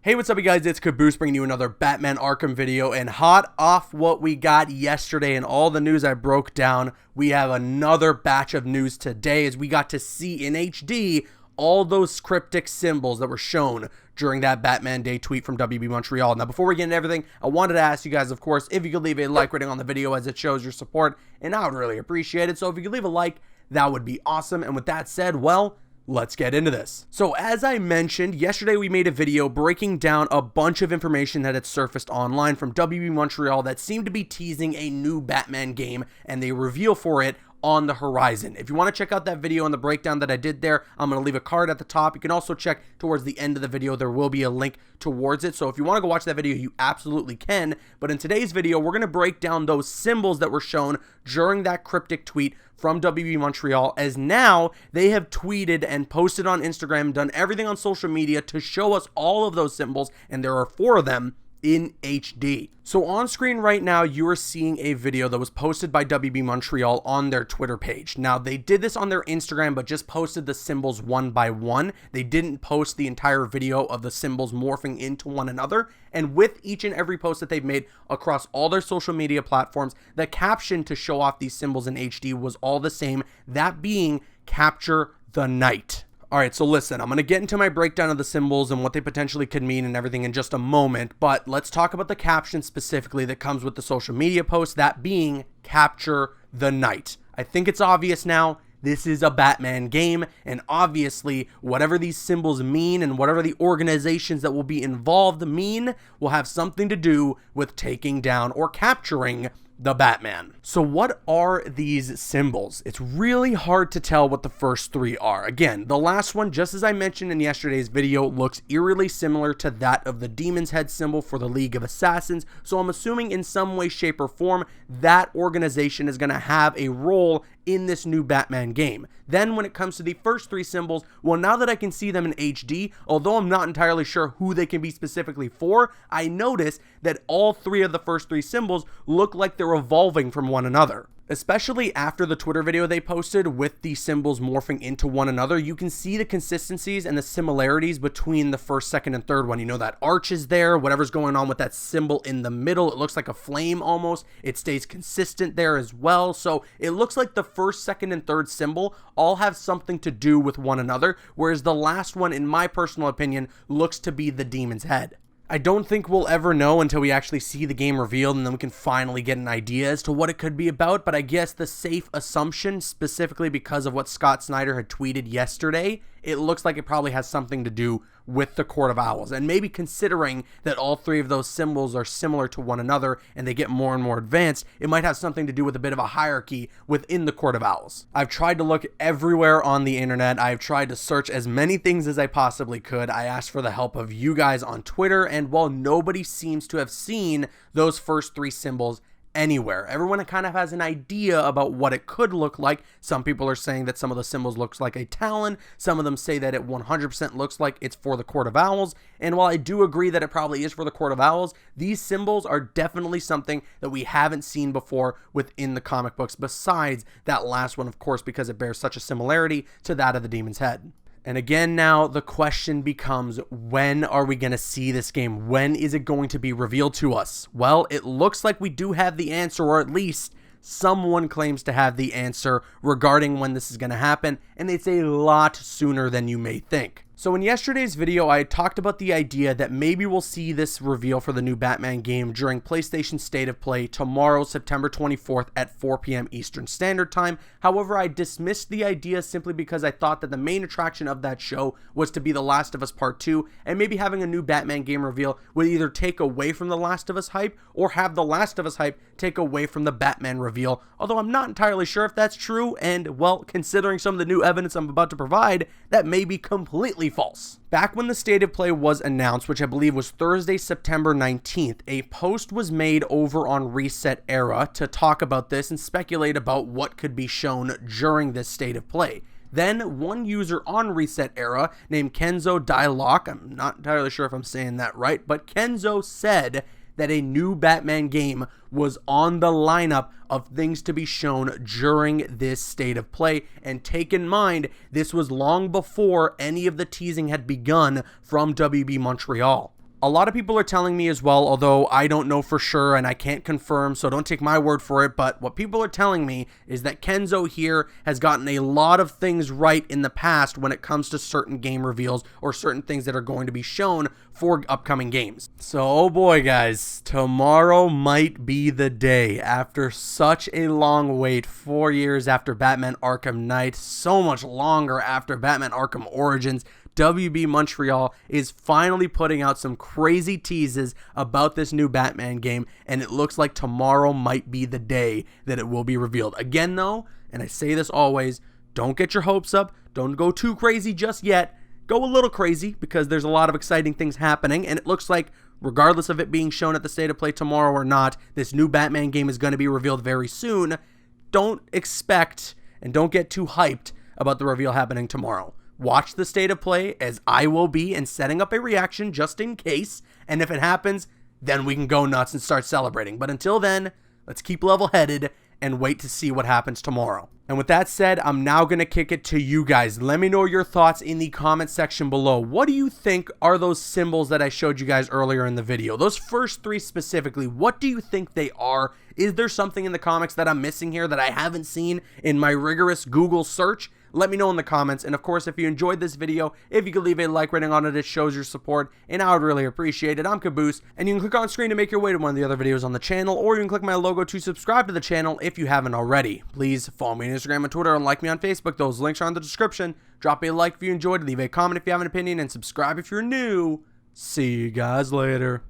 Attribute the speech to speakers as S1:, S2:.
S1: Hey, what's up you guys, it's Caboose bringing you another Batman Arkham video, and hot off what we got yesterday and all the news I broke down, we have another batch of news today as we got to see in HD all those cryptic symbols that were shown during that Batman Day tweet from WB Montreal. Now, before we get into everything, I wanted to ask you guys, of course, if you could leave a like rating on the video as it shows your support, and I would really appreciate it. So if you could leave a like, that would be awesome. And with that said, well, let's get into this. So as I mentioned, yesterday we made a video breaking down a bunch of information that had surfaced online from WB Montreal that seemed to be teasing a new Batman game and the reveal for it on the horizon. If you want to check out that video and the breakdown that I did there, I'm going to leave a card at the top. You can also check towards the end of the video. There will be a link towards it. So if you want to go watch that video, you absolutely can. But in today's video, we're going to break down those symbols that were shown during that cryptic tweet from WB Montreal, as now they have tweeted and posted on Instagram, done everything on social media to show us all of those symbols, and there are 4 of them in HD. So on screen right now, you are seeing a video that was posted by WB Montreal on their Twitter page. Now, they did this on their Instagram, but just posted the symbols one by one. They didn't post the entire video of the symbols morphing into one another. And with each and every post that they've made across all their social media platforms, the caption to show off these symbols in HD was all the same, that being "Capture the Night." Alright, so listen, I'm going to get into my breakdown of the symbols and what they potentially could mean and everything in just a moment, but let's talk about the caption specifically that comes with the social media post, that being "Capture the Night." I think it's obvious now, this is a Batman game, and obviously whatever these symbols mean and whatever the organizations that will be involved mean will have something to do with taking down or capturing the Batman. So what are these symbols? It's really hard to tell what the first 3 are. Again, the last one, just as I mentioned in yesterday's video, looks eerily similar to that of the Demon's Head symbol for the League of Assassins, so I'm assuming in some way, shape, or form that organization is going to have a role in this new Batman game. Then when it comes to the first 3 symbols, well, now that I can see them in HD, although I'm not entirely sure who they can be specifically for, I notice that all 3 of the first 3 symbols look like they're evolving from one another. Especially after the Twitter video they posted with the symbols morphing into one another, you can see the consistencies and the similarities between the first, second, and third one. You know, that arch is there, whatever's going on with that symbol in the middle, it looks like a flame almost. It stays consistent there as well. So it looks like the first, second, and third symbol all have something to do with one another, whereas the last one, in my personal opinion, looks to be the Demon's Head. I don't think we'll ever know until we actually see the game revealed, and then we can finally get an idea as to what it could be about, but I guess the safe assumption, specifically because of what Scott Snyder had tweeted yesterday, it looks like it probably has something to do with the Court of Owls. And maybe considering that all 3 of those symbols are similar to one another and they get more and more advanced, it might have something to do with a bit of a hierarchy within the Court of Owls. I've tried to look everywhere on the internet. I've tried to search as many things as I possibly could. I asked for the help of you guys on Twitter, and while nobody seems to have seen those first 3 symbols anywhere, everyone kind of has an idea about what it could look like. Some people are saying that some of the symbols looks like a talon. Some of them say that it 100% looks like it's for the Court of Owls. And while I do agree that it probably is for the Court of Owls, these symbols are definitely something that we haven't seen before within the comic books, besides that last one, of course, because it bears such a similarity to that of the Demon's Head. And again, now the question becomes, when are we going to see this game? When is it going to be revealed to us? Well, it looks like we do have the answer, or at least someone claims to have the answer regarding when this is going to happen, and it's a lot sooner than you may think. So in yesterday's video, I talked about the idea that maybe we'll see this reveal for the new Batman game during PlayStation State of Play tomorrow, September 24th at 4 p.m. Eastern Standard Time. However, I dismissed the idea simply because I thought that the main attraction of that show was to be The Last of Us Part 2, and maybe having a new Batman game reveal would either take away from The Last of Us hype or have The Last of Us hype take away from the Batman reveal, although I'm not entirely sure if that's true, and well, considering some of the new evidence I'm about to provide, that may be completely false. Back when the State of Play was announced, which I believe was Thursday, September 19th, a post was made over on ResetEra to talk about this and speculate about what could be shown during this State of Play. Then one user on ResetEra named Kenzo Dialogue, I'm not entirely sure if I'm saying that right, but Kenzo said that a new Batman game was on the lineup of things to be shown during this State of Play. And take in mind, this was long before any of the teasing had begun from WB Montreal. A lot of people are telling me as well, although I don't know for sure and I can't confirm, so don't take my word for it, but what people are telling me is that Kenzo here has gotten a lot of things right in the past when it comes to certain game reveals or certain things that are going to be shown for upcoming games. So, oh boy, guys, tomorrow might be the day. After such a long wait, 4 years after Batman Arkham Knight, so much longer after Batman Arkham Origins, WB Montreal is finally putting out some crazy teases about this new Batman game, and it looks like tomorrow might be the day that it will be revealed. Again, though, and I say this always, don't get your hopes up, don't go too crazy just yet. Go a little crazy because there's a lot of exciting things happening, and it looks like regardless of it being shown at the State of Play tomorrow or not, this new Batman game is going to be revealed very soon. Don't expect and don't get too hyped about the reveal happening tomorrow. Watch the State of Play as I will be and setting up a reaction just in case, and if it happens, then we can go nuts and start celebrating. But until then, let's keep level-headed and wait to see what happens tomorrow. And with that said, I'm now going to kick it to you guys. Let me know your thoughts in the comment section below. What do you think are those symbols that I showed you guys earlier in the video? Those first three specifically, what do you think they are? Is there something in the comics that I'm missing here that I haven't seen in my rigorous Google search? Let me know in the comments, and of course, if you enjoyed this video, if you could leave a like rating on it, it shows your support, and I would really appreciate it. I'm Caboose, and you can click on screen to make your way to one of the other videos on the channel, or you can click my logo to subscribe to the channel if you haven't already. Please follow me on Instagram and Twitter, and like me on Facebook. Those links are in the description. Drop a like if you enjoyed, leave a comment if you have an opinion, and subscribe if you're new. See you guys later.